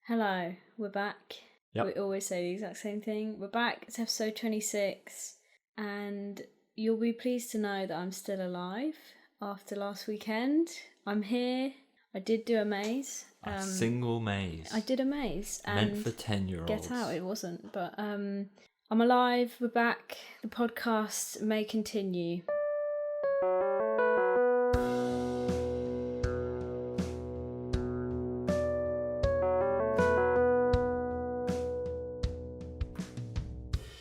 Hello, we're back. Yep. We always say the exact same thing. We're back. It's episode 26, and you'll be pleased to know that I'm still alive after last weekend. I'm here. I did do a maze. A single maze. I did a maze. Meant for 10-year-olds. Get out, it wasn't. But I'm alive. We're back. The podcast may continue.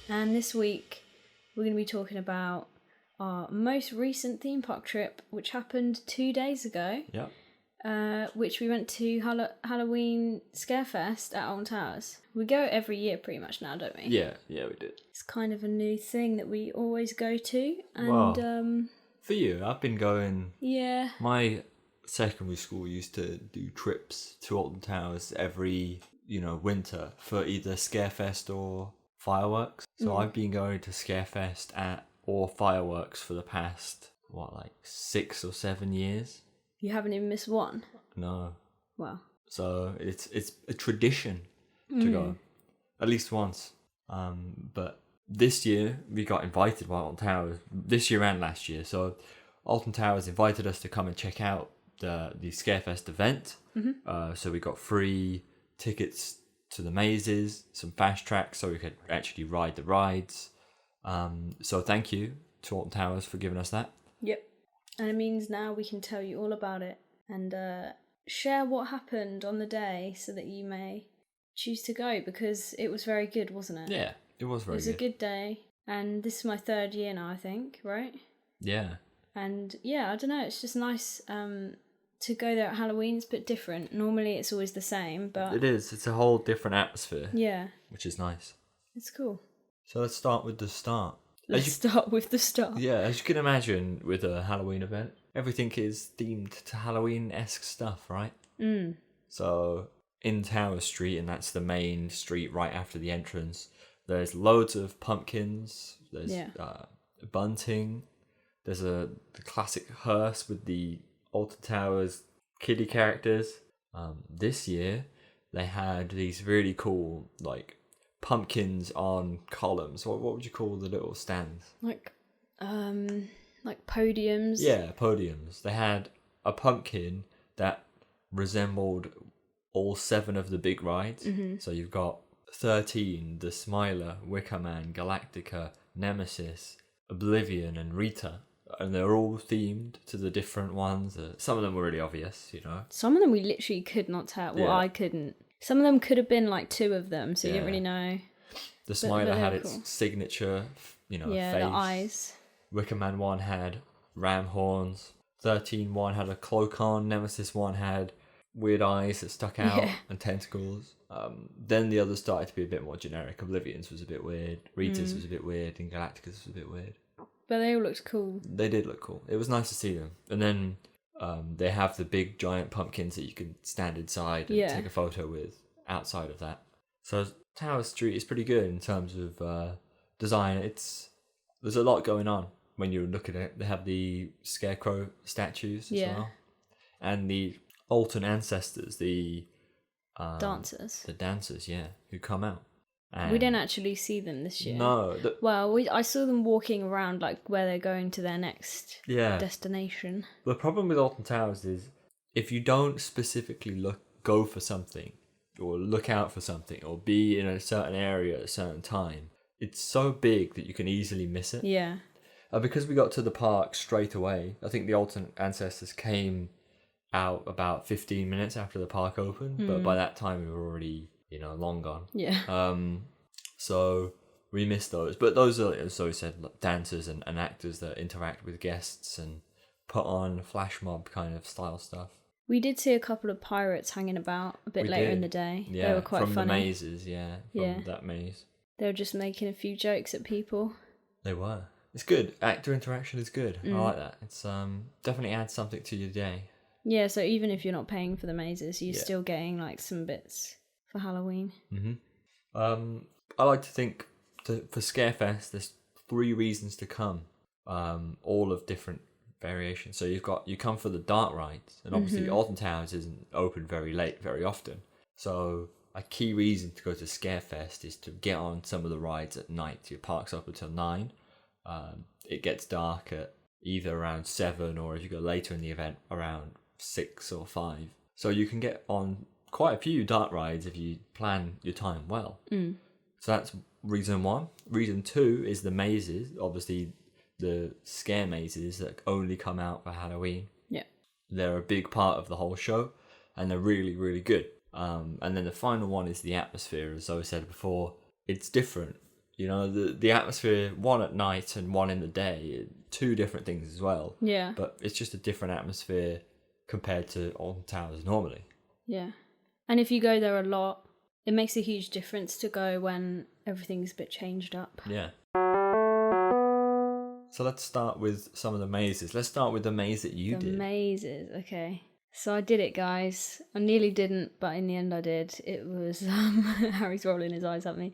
And this week, we're going to be talking about our most recent theme park trip, which happened 2 days ago. Yep. Which we went to Halloween Scarefest at Alton Towers. We go every year pretty much now, don't we? Yeah, we did. It's kind of a new thing that we always go to. And Well, for you, I've been going... Yeah. My secondary school used to do trips to Alton Towers every, winter for either Scarefest or fireworks. So I've been going to Scarefest or fireworks for the past, 6 or 7 years? You haven't even missed one? No. Wow. So it's a tradition to go, at least once. But this year we got invited by Alton Towers, this year and last year. So Alton Towers invited us to come and check out the Scarefest event. So we got free tickets to the mazes, some fast tracks so we could actually ride the rides. So thank you to Alton Towers for giving us that. Yep. And it means now we can tell you all about it and share what happened on the day so that you may choose to go, because it was very good, wasn't it? Yeah, it was very good. It was a good day. And this is my 3rd year now, I think, right? Yeah. And yeah, I don't know, it's just nice to go there at Halloween. It's a bit different. Normally it's always the same, but... It is. It's a whole different atmosphere. Yeah. Which is nice. It's cool. So let's start with the start. Let's start with the start. Yeah, as you can imagine with a Halloween event, everything is themed to Halloween-esque stuff, right? So in Tower Street, and that's the main street right after the entrance, there's loads of pumpkins, there's bunting, there's the classic hearse with the Alton Towers kiddie characters. This year, they had these really cool, pumpkins on columns. What would you call the little stands? Like podiums. Yeah, podiums. They had a pumpkin that resembled all 7 of the big rides. So you've got 13, the Smiler, Wicker Man, Galactica, Nemesis, Oblivion, and Rita. And they're all themed to the different ones. Some of them were really obvious, Some of them we literally could not tell. Well, I couldn't. Some of them could have been 2 of them, so you didn't really know. The Smiler had its signature, face. The eyes. Wicker Man 1 had ram horns. 13 1 had a cloak on. Nemesis 1 had weird eyes that stuck out and tentacles. Then the others started to be a bit more generic. Oblivion's was a bit weird. Rita's was a bit weird. And Galactica's was a bit weird. But they all looked cool. They did look cool. It was nice to see them. And then they have the big giant pumpkins that you can stand inside and take a photo with outside of that. So Tower Street is pretty good in terms of design. There's a lot going on when you look at it. They have the scarecrow statues as well. And the Alton ancestors, the dancers. The dancers, who come out. And we didn't actually see them this year. No. I saw them walking around where they're going to their next destination. The problem with Alton Towers is if you don't specifically go for something or look out for something or be in a certain area at a certain time, it's so big that you can easily miss it. Yeah. Because we got to the park straight away, I think the Alton ancestors came out about 15 minutes after the park opened, but by that time we were already... long gone. Yeah. So we missed those. But those are, as I said, dancers and actors that interact with guests and put on flash mob kind of style stuff. We did see a couple of pirates hanging about a bit later in the day. Yeah, they were quite from funny. The mazes, from that maze. They were just making a few jokes at people. They were. It's good. Actor interaction is good. I like that. It's definitely adds something to your day. Yeah, so even if you're not paying for the mazes, you're still getting some bits for Halloween. I like to think for Scarefest, there's 3 reasons to come, all of different variations. So you come for the dark rides, and obviously Alton Towers isn't open very late very often. So a key reason to go to Scarefest is to get on some of the rides at night. Your park's up until 9. It gets dark at either around 7, or if you go later in the event, around 6 or 5. So you can get on quite a few dark rides if you plan your time well. So that's reason 1. Reason 2 is the mazes. Obviously, the scare mazes that only come out for Halloween. Yeah. They're a big part of the whole show, and they're really, really good. And then the final one is the atmosphere. As I said before, it's different. You know, the atmosphere, one at night and one in the day, 2 different things as well. Yeah. But it's just a different atmosphere compared to Alton Towers normally. Yeah. And if you go there a lot, it makes a huge difference to go when everything's a bit changed up. Yeah. So let's start with some of the mazes. Let's start with the maze that you did. The mazes, okay. So I did it, guys. I nearly didn't, but in the end I did. It was, Harry's rolling his eyes at me.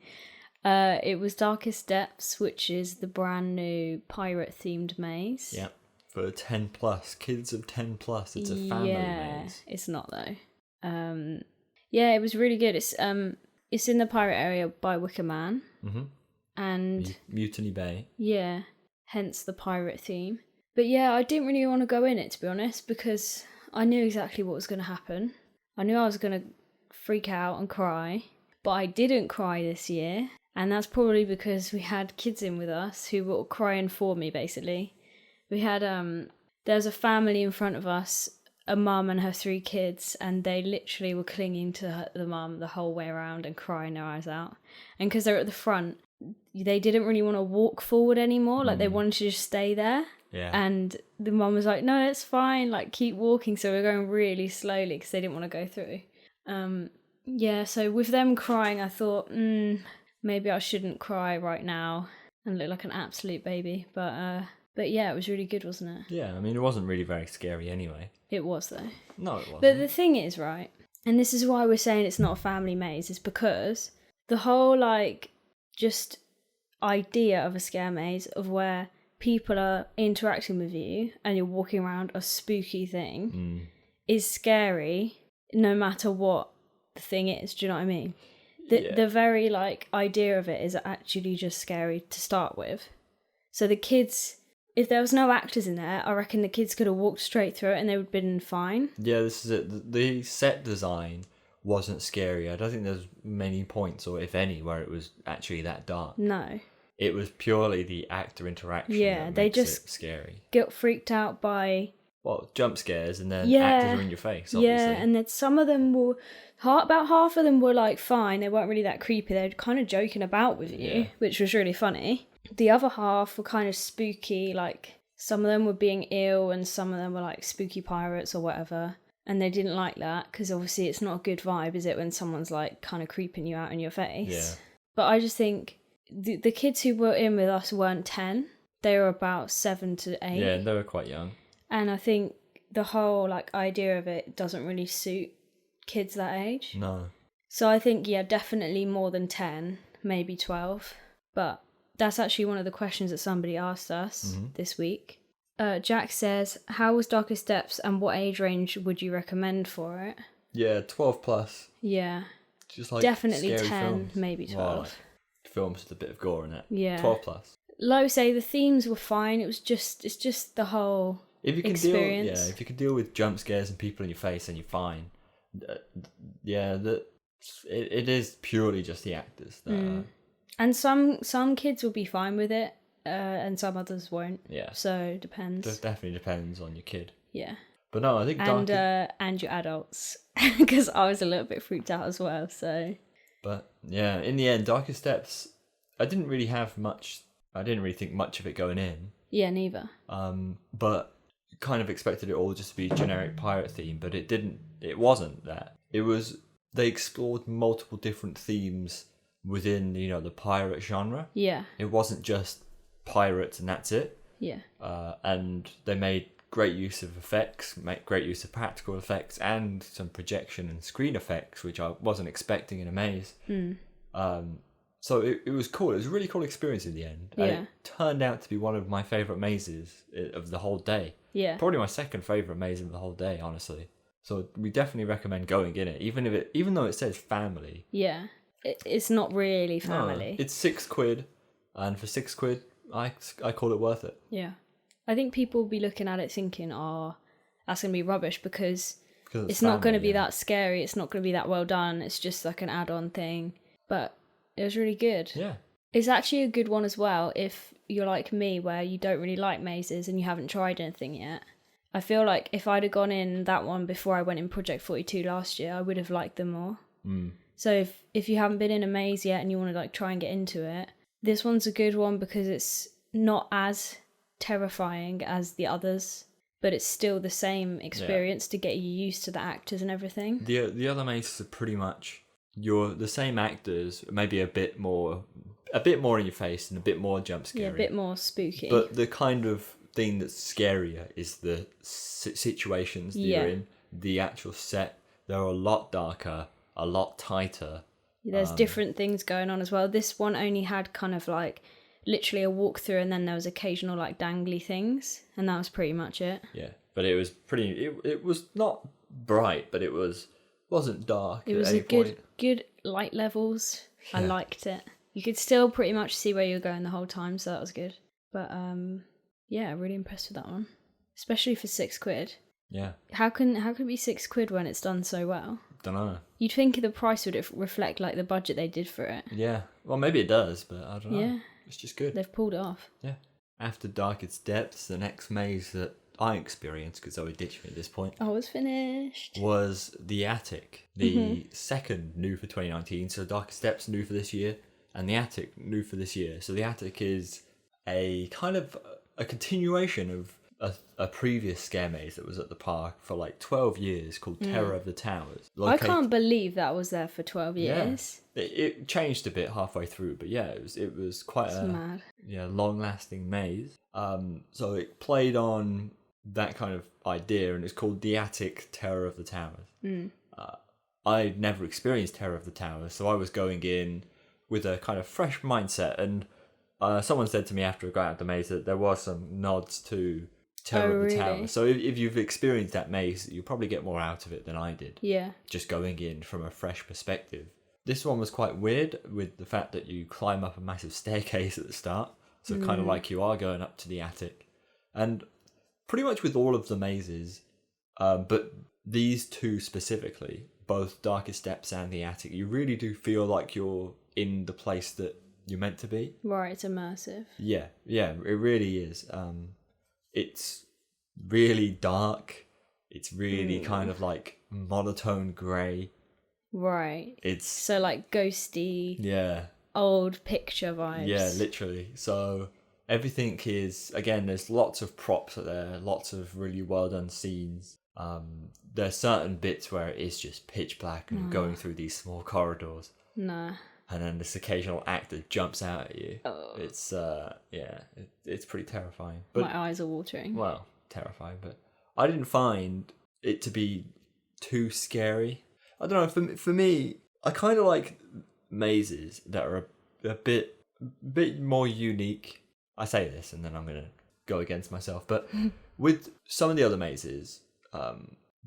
It was Darkest Depths, which is the brand new pirate-themed maze. Yeah, for 10 plus. Kids of 10 plus. It's a family maze. It's not, though. Yeah, it was really good. It's in the pirate area by Wicker Man. Mm-hmm. And Mutiny Bay. Yeah, hence the pirate theme. But yeah, I didn't really want to go in it, to be honest, because I knew exactly what was going to happen. I knew I was going to freak out and cry, but I didn't cry this year. And that's probably because we had kids in with us who were crying for me, basically. We had, there's a family in front of us, a mum and her 3 kids, and they literally were clinging to the mum the whole way around and crying their eyes out. And because they're at the front, they didn't really want to walk forward anymore. Like, they wanted to just stay there. Yeah. And the mum was like, no, it's fine, like, keep walking. So we're going really slowly because they didn't want to go through. Yeah, so with them crying, I thought, maybe I shouldn't cry right now and look like an absolute baby. But yeah, it was really good, wasn't it? Yeah, I mean, it wasn't really very scary anyway. It was, though. No, it wasn't. But the thing is, right, and this is why we're saying it's not a family maze, is because the whole, like, just idea of a scare maze of where people are interacting with you and you're walking around a spooky thing is scary no matter what the thing is. Do you know what I mean? The very, like, idea of it is actually just scary to start with. So the kids, if there was no actors in there, I reckon the kids could have walked straight through it and they would have been fine. Yeah, this is it. The set design wasn't scary. I don't think there's many points, or if any, where it was actually that dark. No. It was purely the actor interaction that they makes just it scary. Get freaked out by... Well, jump scares, and then actors are in your face, obviously. Yeah, and then some of them were... About half of them were, like, fine. They weren't really that creepy. They were kind of joking about with you, which was really funny. The other half were kind of spooky. Like, some of them were being ill, and some of them were, like, spooky pirates or whatever. And they didn't like that, because obviously it's not a good vibe, is it, when someone's, like, kind of creeping you out in your face? Yeah. But I just think the kids who were in with us weren't 10. They were about 7 to 8. Yeah, they were quite young. And I think the whole, like, idea of it doesn't really suit kids that age. No. So I think, yeah, definitely more than 10, maybe 12. But that's actually one of the questions that somebody asked us this week. Jack says, how was Darkest Depths and what age range would you recommend for it? Yeah, 12 plus. Yeah. Just like definitely 10, films. Maybe 12. Well, like films with a bit of gore in it. Yeah. 12 plus. Like I say, the themes were fine. It's just the whole experience. If you can deal with jump scares and people in your face, then you're fine. It is purely just the actors. And some kids will be fine with it, and some others won't. Yeah. So it depends. It definitely depends on your kid. Yeah. But no, I think and your adults, because I was a little bit freaked out as well. So. But yeah, in the end, Darkest Depths, I didn't really think much of it going in. Yeah, neither. But kind of expected it all just to be generic pirate theme, but it didn't. It wasn't that. It was, they explored multiple different themes within, the pirate genre. Yeah. It wasn't just pirates and that's it. Yeah. And they made great use of effects, great use of practical effects, and some projection and screen effects, which I wasn't expecting in a maze. So it was cool. It was a really cool experience in the end. Yeah. And it turned out to be one of my favourite mazes of the whole day. Yeah. Probably my second favourite maze of the whole day, honestly. So we definitely recommend going in it, even though it says family. Yeah. It's not really family. No, it's £6, and for £6, I call it worth it. Yeah. I think people will be looking at it thinking, oh, that's going to be rubbish because it's not going to be that scary. It's not going to be that well done. It's just like an add-on thing. But it was really good. Yeah. It's actually a good one as well if you're like me, where you don't really like mazes and you haven't tried anything yet. I feel like if I'd have gone in that one before I went in Project 42 last year, I would have liked them more. So if you haven't been in a maze yet and you want to like try and get into it, this one's a good one because it's not as terrifying as the others, but it's still the same experience to get you used to the actors and everything. The other mazes are pretty much the same actors, maybe a bit more in your face and a bit more jump scary. Yeah, a bit more spooky. But the kind of thing that's scarier is the situations that you're in. The actual set, they're a lot darker, a lot tighter. There's different things going on as well. This one only had kind of like literally a walkthrough, and then there was occasional like dangly things, and that was pretty much it. Yeah, but it was pretty. It was not bright, but it wasn't dark. It was good light levels. Yeah. I liked it. You could still pretty much see where you were going the whole time, so that was good. But yeah, really impressed with that one, especially for £6. Yeah. How can it be £6 when it's done so well? Don't know. You'd think the price would reflect like the budget they did for it. Yeah. Well, maybe it does, but I don't know. Yeah. It's just good. They've pulled it off. Yeah. After Darkest Depths, the next maze that I experienced, because Zoe ditched me at this point. I was finished. Was the Attic. The second new for 2019. So Darkest Depths new for this year, and the Attic new for this year. So the Attic is a kind of a continuation of a previous scare maze that was at the park for like 12 years called Terror of the Towers. I can't believe that was there for 12 years. Yeah. It changed a bit halfway through, but yeah, it was quite mad. Long-lasting maze. So it played on that kind of idea, and it's called The Attic Terror of the Towers. I'd never experienced Terror of the Towers, so I was going in with a kind of fresh mindset, and someone said to me after I got out of the maze that there was some nods to Terror of the Towers. So if you've experienced that maze, you'll probably get more out of it than I did. Yeah. Just going in from a fresh perspective. This one was quite weird with the fact that you climb up a massive staircase at the start. So kind of like you are going up to the attic. And pretty much with all of the mazes, but these two specifically, both Darkest Depths and the Attic, you really do feel like you're in the place that you're meant to be. Right, it's immersive. Yeah, it really is. It's really dark. It's really kind of like monotone grey. Right. It's so like ghosty. Yeah. Old picture vibes. Yeah, literally. So everything is, again, there's lots of props there, lots of really well done scenes. There's certain bits where it is just pitch black and you're going through these small corridors. Nah. And then this occasional actor jumps out at you. Oh. It's it's pretty terrifying. But, my eyes are watering. Well, terrifying, but I didn't find it to be too scary. I don't know, for me, I kind of like mazes that are a bit more unique. I say this and then I'm going to go against myself, but with some of the other mazes,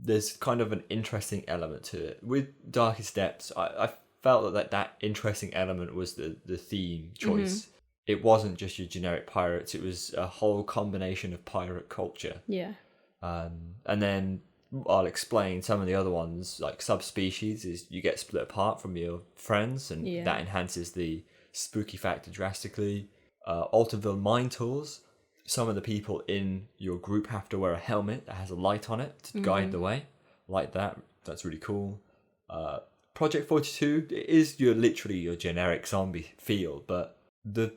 there's kind of an interesting element to it. With Darkest Depths, I felt that interesting element was the theme choice. It wasn't just your generic pirates, it was a whole combination of pirate culture. Yeah. And then I'll explain some of the other ones, like subspecies, is you get split apart from your friends, and that enhances the spooky factor drastically. Altonville mine tools, some of the people in your group have to wear a helmet that has a light on it to guide the way, like that. That's really cool. Project 42 is literally your generic zombie field, but the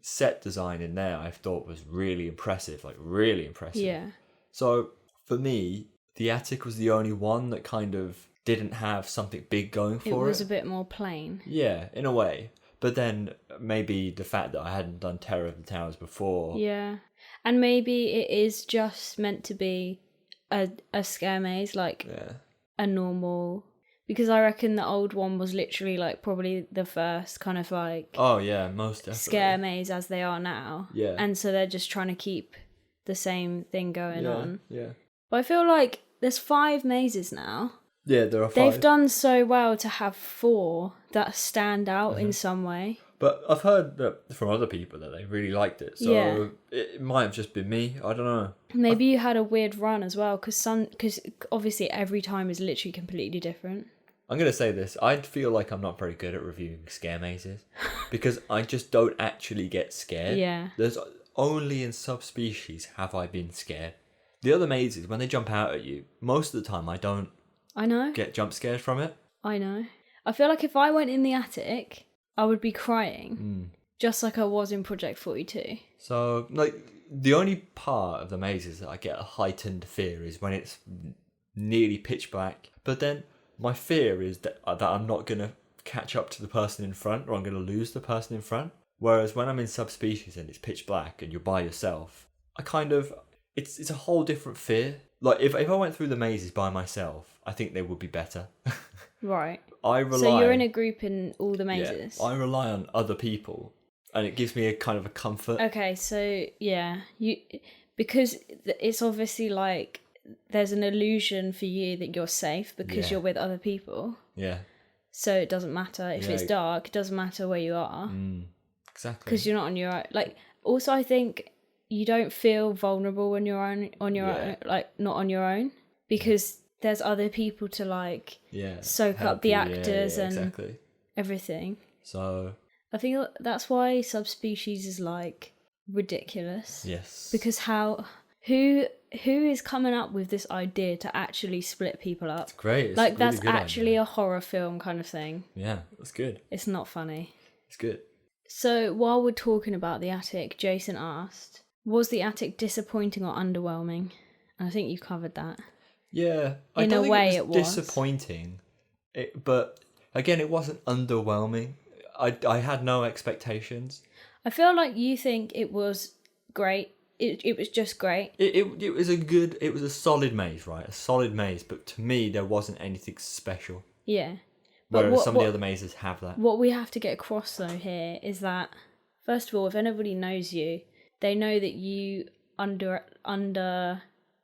set design in there I thought was really impressive, Yeah. So for me, the Attic was the only one that kind of didn't have something big going for it. It was a bit more plain. Yeah, in a way. But then maybe the fact that I hadn't done Terror of the Towers before. Yeah. And maybe it is just meant to be a scare maze, like a normal... Because I reckon the old one was literally like probably the first kind of like... Oh yeah, most definitely. Scare maze as they are now. Yeah. And so they're just trying to keep the same thing going on. Yeah. But I feel like there's 5 mazes now. Yeah, there are 5. They've done so well to have 4 that stand out in some way. But I've heard that from other people that they really liked it. So it might have just been me. I don't know. Maybe you had a weird run as well, because obviously every time is literally completely different. I'm going to say this. I feel like I'm not very good at reviewing scare mazes because I just don't actually get scared. Yeah. There's only in subspecies have I been scared. The other mazes, when they jump out at you, most of the time I don't get jump scared from it. I know. I feel like if I went in the attic, I would be crying, just like I was in Project 42. So, like, the only part of the mazes that I get a heightened fear is when it's nearly pitch black. But then my fear is that I'm not going to catch up to the person in front, or I'm going to lose the person in front. Whereas when I'm in subspecies and it's pitch black and you're by yourself, it's a whole different fear. Like, if I went through the mazes by myself, I think they would be better. Right. So you're in a group in all the mazes? Yeah, I rely on other people, and it gives me a kind of a comfort. Okay, so, yeah. Because it's obviously like there's an illusion for you that you're safe because you're with other people. Yeah. So it doesn't matter. If it's dark, it doesn't matter where you are. Exactly. Because you're not on your own. Like, also, I think you don't feel vulnerable when you're on your own, like, not on your own, because there's other people to, like, soak up the actors and everything. So I think that's why subspecies is, like, ridiculous. Yes. Because who is coming up with this idea to actually split people up? It's great. It's like, a really that's good actually idea. a horror film kind of thing. Yeah, that's good. It's not funny. It's good. So while we're talking about the attic, Jason asked, was the attic disappointing or underwhelming? And I think you covered that. Yeah. In a way it was. Disappointing. But again, it wasn't underwhelming. I had no expectations. I feel like you think it was great. It was just great. It was a solid maze, right? A solid maze, but to me there wasn't anything special. Yeah. Whereas some of the other mazes have that. What we have to get across though here is that, first of all, if anybody knows you, they know that you under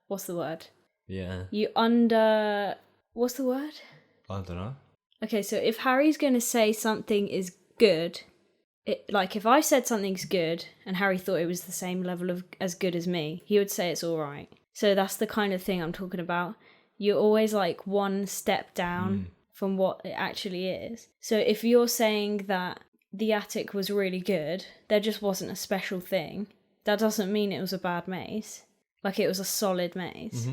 what's the word? Yeah. What's the word? I don't know. Okay, so if Harry's going to say something is good, like if I said something's good and Harry thought it was the same level of as good as me, he would say it's all right. So that's the kind of thing I'm talking about. You're always like one step down from what it actually is. So if you're saying that the attic was really good, there just wasn't a special thing, that doesn't mean it was a bad maze. Like, it was a solid maze,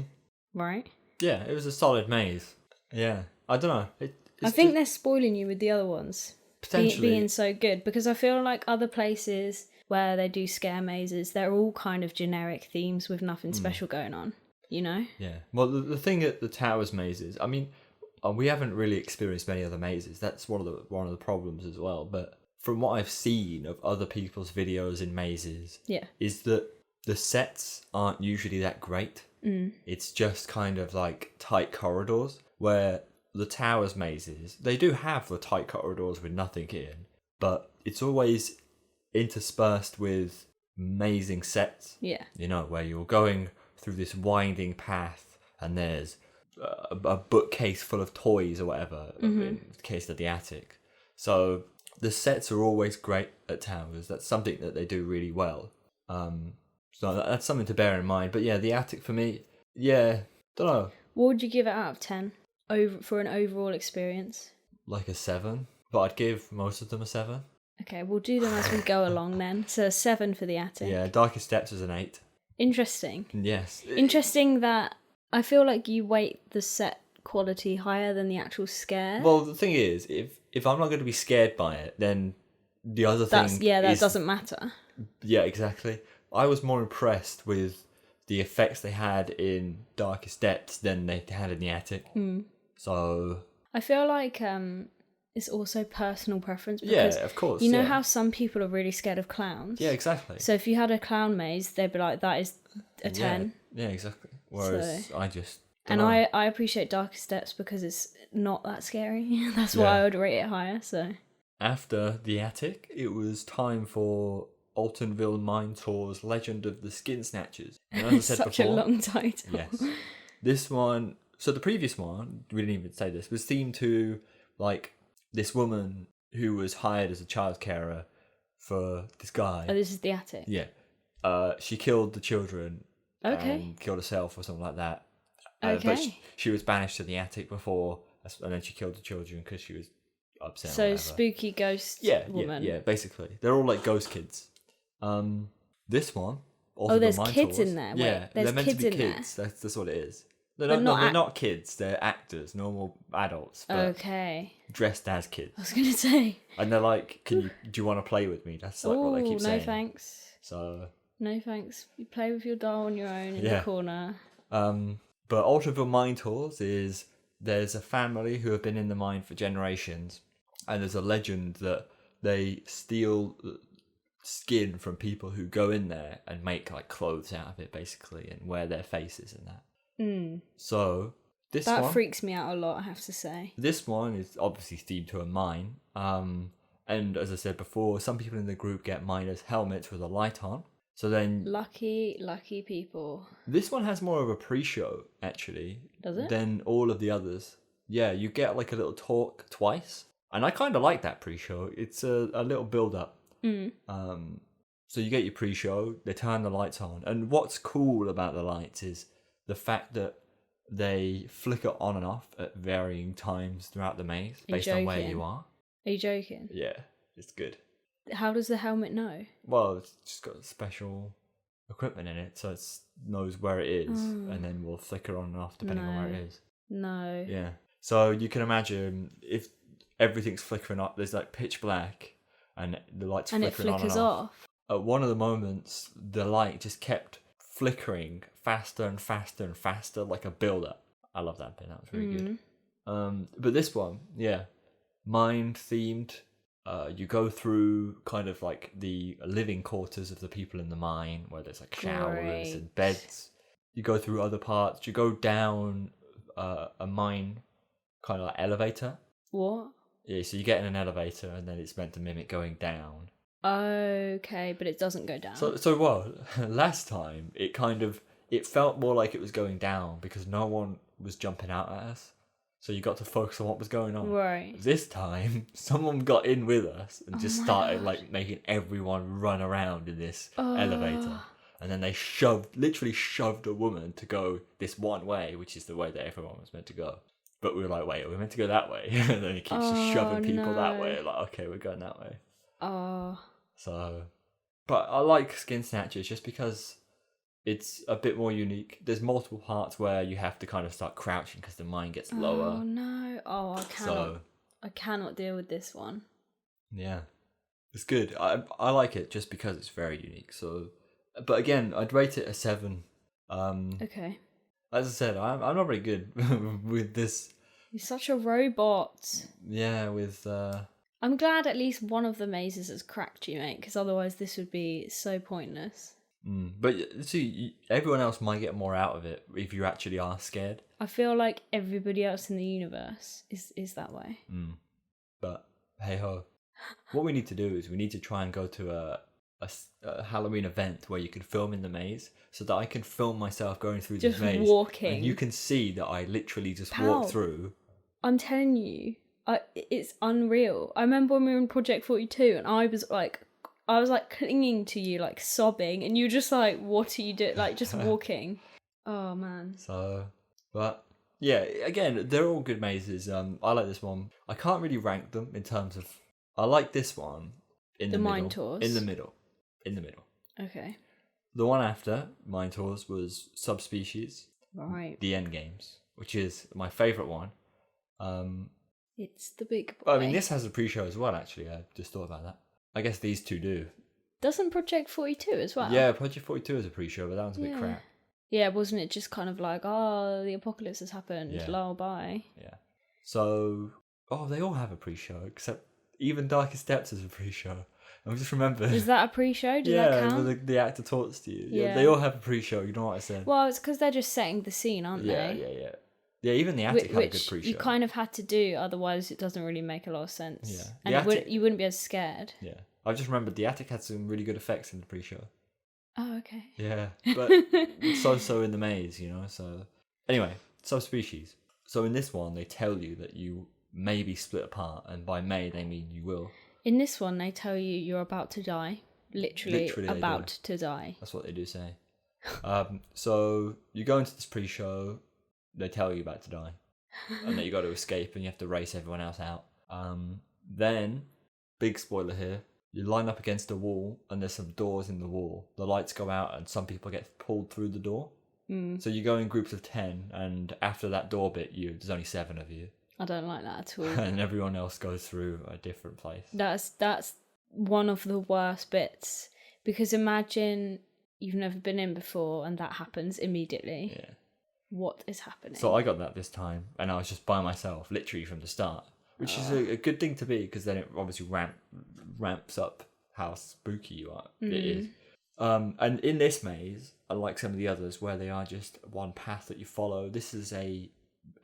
right? Yeah, it was a solid maze. Yeah, I don't know. I think they're spoiling you with the other ones. Potentially. Being so good, because I feel like other places where they do scare mazes, they're all kind of generic themes with nothing special going on, you know? Yeah. Well, the thing at the Towers mazes, I mean, we haven't really experienced many other mazes. That's one of the problems as well. But from what I've seen of other people's videos in mazes, is that the sets aren't usually that great. It's just kind of like tight corridors, where the Towers mazes, they do have the tight corridors with nothing in, but it's always interspersed with amazing sets. Yeah. You know, where you're going through this winding path and there's a bookcase full of toys or whatever, in the case of the attic. So the sets are always great at Towers. That's something that they do really well. So that's something to bear in mind. But yeah, the attic for me, don't know. What would you give it out of 10 for an overall experience? Like a 7, but I'd give most of them a 7. Okay, we'll do them as we go along then. So a 7 for the attic. Yeah, Darkest Steps was an 8. Interesting. Yes. Interesting that I feel like you weight the set quality higher than the actual scare. Well, the thing is, if I'm not going to be scared by it, then the other thing that doesn't matter. Yeah, exactly. I was more impressed with the effects they had in Darkest Depths than they had in the attic. So I feel like it's also personal preference. Because of course. You know how some people are really scared of clowns? Yeah, exactly. So if you had a clown maze, they'd be like, that is a 10. Yeah, exactly. Whereas I just... And I appreciate Darkest Steps because it's not that scary. That's why I would rate it higher. So after the attic, it was time for Altonville Mine Tour's Legend of the Skin Snatchers. And as I said such before, a long title. Yes. This one, so the previous one, we didn't even say this, was themed to like this woman who was hired as a child carer for this guy. Oh, this is the attic. Yeah. She killed the children Okay. and killed herself or something like that. Okay. But she was banished to the attic before, and then she killed the children because she was upset. So or whatever. spooky ghost woman. Yeah, basically. They're all like ghost kids. This one. Oh, there's kids in there. Wait, Yeah, there's they're meant to kids be in kids. That's what it is. They're But not, not they're not kids. They're actors, normal adults, but Okay. dressed as kids. I was going to say. And they're like, do you want to play with me? That's like what they keep saying. No thanks. So. No thanks. You play with your doll on your own in the corner. But Altonville Mine Tours is, there's a family who have been in the mine for generations, and there's a legend that they steal skin from people who go in there and make like clothes out of it, basically, and wear their faces and that. So that freaks me out a lot, I have to say. This one is obviously themed to a mine. And as I said before, some people in the group get miners' helmets with a light on. So then... Lucky people. This one has more of a pre-show, actually. Does it? Than all of the others. Yeah, you get like a little talk twice. And I kind of like that pre-show. It's a little build-up. So you get your pre-show, they turn the lights on. And what's cool about the lights is the fact that they flicker on and off at varying times throughout the maze, based on where you are. Are you joking? Yeah, it's good. How does the helmet know? Well, it's just got special equipment in it, so it knows where it is, and then will flicker on and off depending on where it is. No. Yeah. So you can imagine if everything's flickering up, there's like pitch black, and the light's flickering on and off. At one of the moments, the light just kept flickering faster and faster and faster, like a build-up. I love that bit. That was really good. But this one, mine-themed. You go through kind of like the living quarters of the people in the mine, where there's like showers and beds. You go through other parts. You go down a mine kind of like elevator. What? Yeah, so you get in an elevator, and then it's meant to mimic going down. Okay, but it doesn't go down. So last time it felt more like it was going down because no one was jumping out at us. So you got to focus on what was going on. Right. This time, someone got in with us and just started like making everyone run around in this elevator. And then they literally shoved a woman to go this one way, which is the way that everyone was meant to go. But we were like, wait, are we meant to go that way? And then it keeps just shoving people that way. Like, okay, we're going that way. So, but I like Skin Snatchers just because it's a bit more unique. There's multiple parts where you have to kind of start crouching because the mine gets lower. Oh no! I cannot. I cannot deal with this one. Yeah, it's good. I like it just because it's very unique. So, but again, I'd rate it a 7. Okay. As I said, I'm not very good with this. You're such a robot. Yeah, with. I'm glad at least one of the mazes has cracked you, mate, because otherwise this would be so pointless. But see, everyone else might get more out of it if you actually are scared. I feel like everybody else in the universe is that way. But hey ho, what we need to do is we need to try and go to a Halloween event where you can film in the maze, so that I can film myself going through this maze. Just walking. And you can see that I literally just walk through. I'm telling you, it's unreal. I remember when we were in Project 42 and I was like clinging to you, like sobbing, and you were just like, what are you doing? Like just walking. Oh man. So, but yeah, again, they're all good mazes. I like this one. I can't really rank them in terms of. I like this one in the middle. Mine Tours. In the middle. Okay. The one after Mine Tours was Subspecies. Right. The End Games, which is my favourite one. It's the big boy. I mean, this has a pre-show as well, actually. I just thought about that. I guess these two do. Doesn't Project 42 as well? Yeah, Project 42 is a pre-show, but that one's a bit crap. Yeah, wasn't it just kind of like, the apocalypse has happened, Yeah. lol, bye. Yeah. So, they all have a pre-show, except even Darkest Steps is a pre-show. I just remembered. Is that a pre-show? Does that count? Yeah, the actor talks to you. Yeah. They all have a pre-show, you know what I said? Well, it's because they're just setting the scene, aren't they? Yeah. Yeah, even the attic had a good pre-show. You kind of had to do, otherwise it doesn't really make a lot of sense. Yeah. And you wouldn't be as scared. Yeah. I just remembered the attic had some really good effects in the pre-show. Oh, okay. Yeah, but so in the maze, so... Anyway, subspecies. So in this one, they tell you that you may be split apart, and by may they mean you will. In this one, they tell you you're about to die. Literally about to die. That's what they do say. So you go into this pre-show, they tell you about to die, and that you got to escape, and you have to race everyone else out. Then, big spoiler here, you line up against a wall, and there's some doors in the wall. The lights go out, and some people get pulled through the door. So you go in groups of 10, and after that door bit, there's only 7 of you. I don't like that at all. And everyone else goes through a different place. That's one of the worst bits, because imagine you've never been in before and that happens immediately. Yeah. What is happening? So I got that this time, and I was just by myself, literally from the start, which is a good thing to be, because then it obviously ramps up how spooky you are. It is. And in this maze, unlike some of the others where they are just one path that you follow, this is a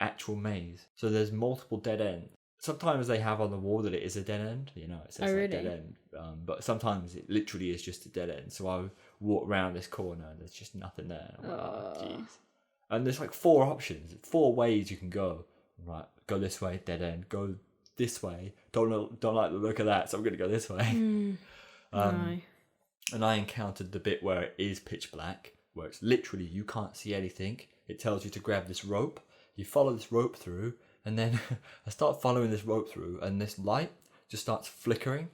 actual maze. So there's multiple dead ends. Sometimes they have on the wall that it is a dead end, it says really? dead end. But sometimes it literally is just a dead end. So I walk around this corner and there's just nothing there. I'm like, oh, jeez. And there's like 4 options, 4 ways you can go. Right, go this way, dead end. Go this way. Don't like the look of that, so I'm going to go this way. No. And I encountered the bit where it is pitch black, where it's literally you can't see anything. It tells you to grab this rope. You follow this rope through, and then I start following this rope through, and this light just starts flickering.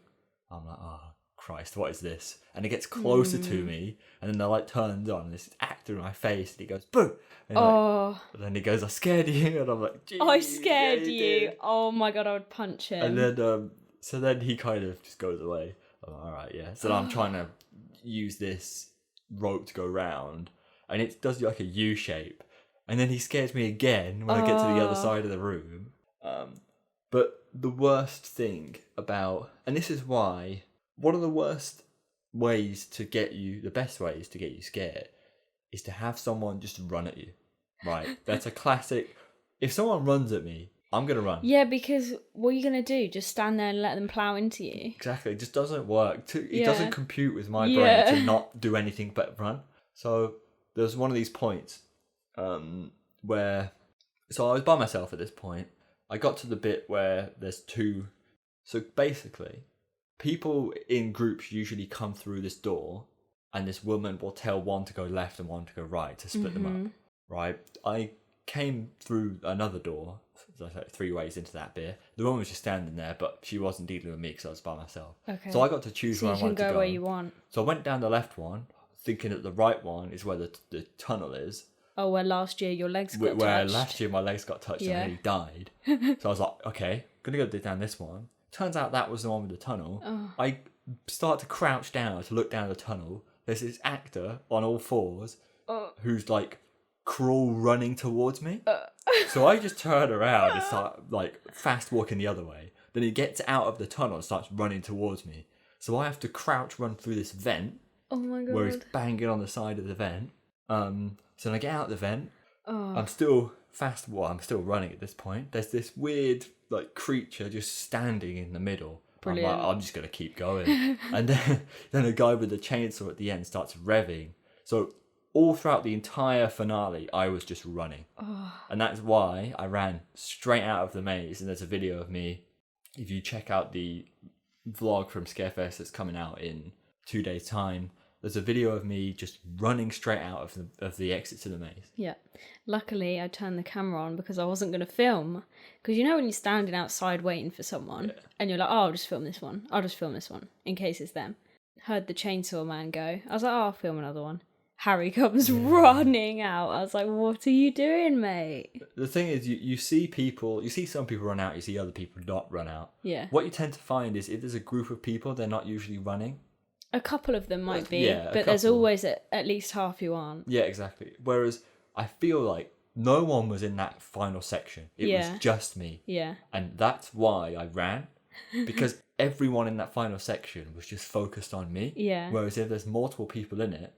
I'm like, oh, Christ, what is this? And it gets closer to me, and then the light turns on, and this actor in my face, and he goes, boo! And and then he goes, I scared you, and I'm like, geez, I scared yeah, you. did. Oh my God, I would punch him. And then, so then he kind of just goes away. I'm like, all right, yeah. So I'm trying to use this rope to go round, and it does like a U shape. And then he scares me again when I get to the other side of the room. But the worst thing about, and this is why, one of the worst ways to get you, the best ways to get you scared, is to have someone just run at you. Right? That's a classic. If someone runs at me, I'm going to run. Yeah, because what are you going to do? Just stand there and let them plough into you? Exactly. It just doesn't work. It doesn't compute with my brain to not do anything but run. So there's one of these points where, so I was by myself at this point. I got to the bit where there's 2. So basically, people in groups usually come through this door, and this woman will tell one to go left and one to go right to split them up. Right? I came through another door, so 3 ways into that bit. The woman was just standing there, but she wasn't dealing with me because I was by myself. Okay. So I got to choose where I wanted to go. So you can go where you want. So I went down the left one, thinking that the right one is where the tunnel is. Oh, where last year your legs got touched. Where last year my legs got touched and I nearly died. So I was like, okay, I'm going to go down this one. Turns out that was the one with the tunnel. I start to crouch down to look down the tunnel. There's this actor on all 4s who's like crawl running towards me. So I just turn around and start like fast walking the other way. Then he gets out of the tunnel and starts running towards me. So I have to crouch run through this vent. Oh my God. Where he's banging on the side of the vent. So when I get out of the vent, I'm still I'm still running at this point. There's this weird like creature just standing in the middle. Brilliant. I'm like, I'm just going to keep going. And then a guy with the chainsaw at the end starts revving. So all throughout the entire finale, I was just running. And that's why I ran straight out of the maze. And there's a video of me, if you check out the vlog from Scarefest that's coming out in 2 days' time, there's a video of me just running straight out of the exit to the maze. Yeah. Luckily, I turned the camera on because I wasn't going to film. Because you know when you're standing outside waiting for someone and you're like, oh, I'll just film this one. I'll just film this one in case it's them. Heard the chainsaw man go. I was like, oh, I'll film another one. Harry comes running out. I was like, what are you doing, mate? The thing is, you see some people run out, you see other people not run out. Yeah. What you tend to find is if there's a group of people, they're not usually running. A couple of them might be, but there's always at least half who aren't. Yeah, exactly. Whereas I feel like no one was in that final section. It was just me. Yeah. And that's why I ran, because everyone in that final section was just focused on me. Yeah. Whereas if there's multiple people in it,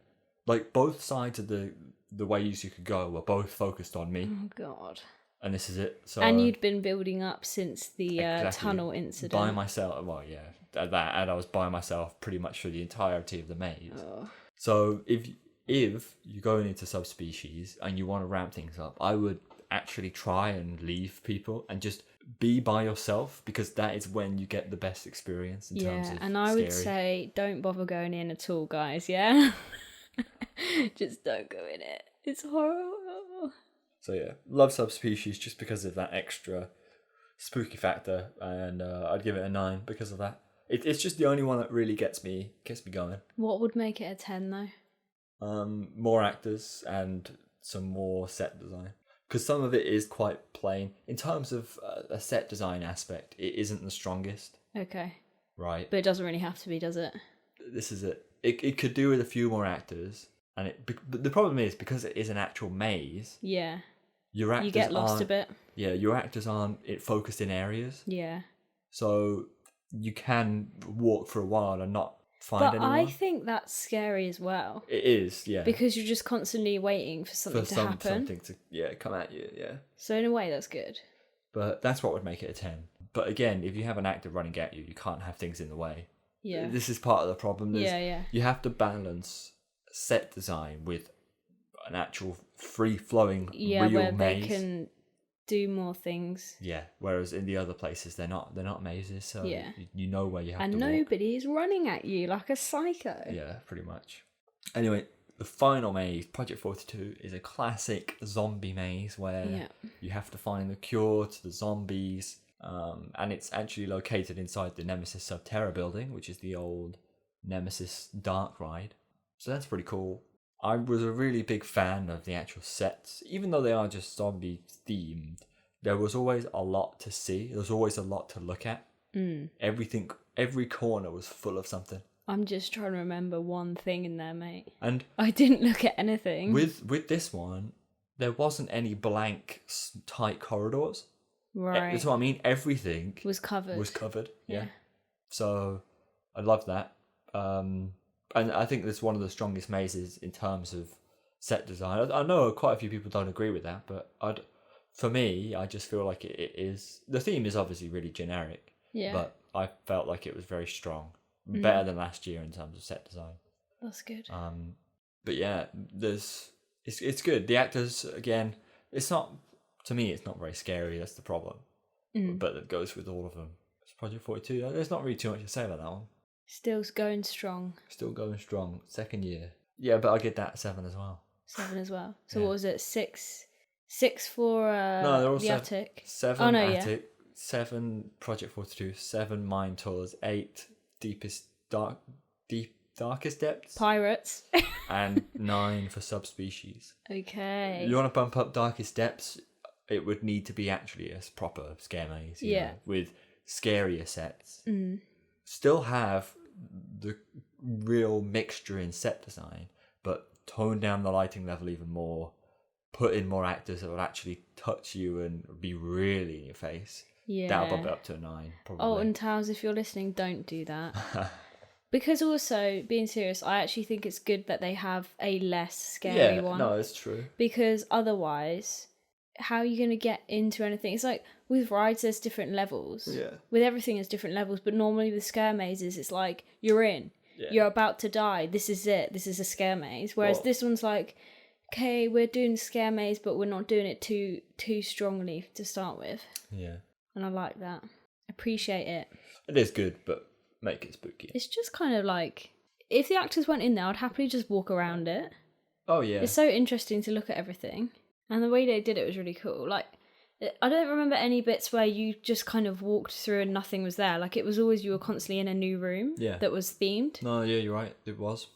like both sides of the ways you could go were both focused on me. Oh, God. And this is it. So, and you'd been building up since the tunnel incident. By myself. Well, yeah. And I was by myself pretty much for the entirety of the maze. Oh. So if if you're going into subspecies and you want to ramp things up, I would actually try and leave people and just be by yourself, because that is when you get the best experience in terms of and I scary. would say don't bother going in at all, guys. Yeah. Just don't go in it. It's horrible. So yeah, love subspecies just because of that extra spooky factor, and I'd give it a 9 because of that. It's just the only one that really gets me going. What would make it a 10 though? More actors and some more set design, because some of it is quite plain in terms of a set design aspect. It isn't the strongest. Okay. Right. But it doesn't really have to be, does it? This is it. It could do with a few more actors, and but the problem is, because it is an actual maze. Yeah. Your actors you get lost a bit. Yeah, your actors aren't focused in areas. Yeah. So you can walk for a while and not find anyone. I think that's scary as well. It is, yeah. Because you're just constantly waiting for something to happen. Something to come at you, yeah. So in a way, that's good. But that's what would make it a 10. But again, if you have an actor running at you, you can't have things in the way. Yeah. This is part of the problem. Yeah. You have to balance set design with an actual free-flowing real where maze. they can do more things. Yeah, whereas in the other places they're not mazes, so you know where you have to walk. And nobody is running at you like a psycho. Yeah, pretty much. Anyway, the final maze, Project 42, is a classic zombie maze where you have to find the cure to the zombies, and it's actually located inside the Nemesis Subterra building, which is the old Nemesis Dark Ride. So that's pretty cool. I was a really big fan of the actual sets. Even though they are just zombie themed, there was always a lot to see. There was always a lot to look at. Every corner was full of something. I'm just trying to remember one thing in there, mate. And I didn't look at anything. With this one, there wasn't any blank, tight corridors. Right. That's what I mean. Everything was covered. Yeah. So I love that. And I think that's one of the strongest mazes in terms of set design. I know quite a few people don't agree with that, but for me, I just feel like it is. The theme is obviously really generic, but I felt like it was very strong, better than last year in terms of set design. That's good. But yeah, it's good. The actors, again, it's not, to me, it's not very scary. That's the problem. But it goes with all of them. It's Project 42. There's not really too much to say about that one. Still going strong. Second year. Yeah, but I get that 7 as well. 7 as well. So what was it? 6 for no, they're all the attic. 7 attic, 7 Project 42, 7 mine tours, 8 darkest depths. Pirates. And 9 for subspecies. Okay. You want to bump up darkest depths? It would need to be actually a proper scare maze. You know, with scarier sets. Still have the real mixture in set design, but tone down the lighting level even more, put in more actors that will actually touch you and be really in your face. Yeah. That'll bump it up to a 9, probably. Alton Towers, if you're listening, don't do that. Because also, being serious, I actually think it's good that they have a less scary one. No, it's true. Because otherwise, how are you going to get into anything? It's like, with rides, there's different levels. Yeah. With everything, there's different levels. But normally with scare mazes, it's like, you're in. Yeah. You're about to die. This is it. This is a scare maze. Whereas this one's like, okay, we're doing scare maze, but we're not doing it too strongly to start with. Yeah. And I like that. Appreciate it. It is good, but make it spooky. It's just kind of like, if the actors went in there, I'd happily just walk around it. Oh, yeah. It's so interesting to look at everything. And the way they did it was really cool. Like, I don't remember any bits where you just kind of walked through and nothing was there. Like, it was always, you were constantly in a new room that was themed. No, yeah, you're right. It was.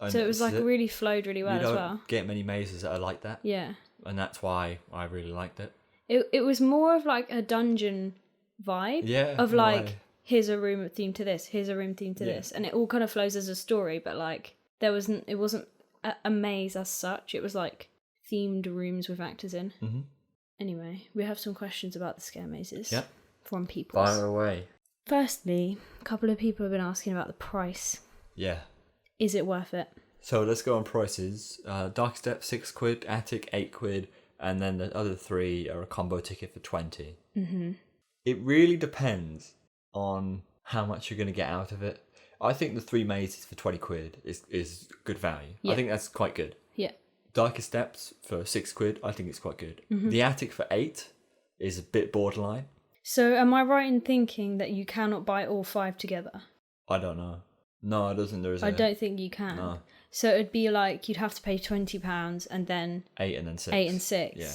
So it was like really flowed really well as well. You don't get many mazes that are like that. Yeah. And that's why I really liked it. It was more of like a dungeon vibe. Yeah. Of like, here's a room themed to this, here's a room themed to this. And it all kind of flows as a story, but like, it wasn't a maze as such. It was like themed rooms with actors in. Mm-hmm. Anyway, we have some questions about the scare mazes from people. Fire away. Firstly, a couple of people have been asking about the price. Yeah. Is it worth it? So let's go on prices. Dark Step £6, Attic £8, and then the other 3 are a combo ticket for 20. Mm-hmm. It really depends on how much you're going to get out of it. I think the 3 mazes for 20 quid is good value. Yeah. I think that's quite good. Yeah. Darkest Depths for 6 quid, I think it's quite good. The Attic for 8 is a bit borderline. So am I right in thinking that you cannot buy all 5 together? I don't know. No, it doesn't. I don't think you can. No. So it'd be like you'd have to pay £20 and then 8 and then 6. 8 and 6. Yeah.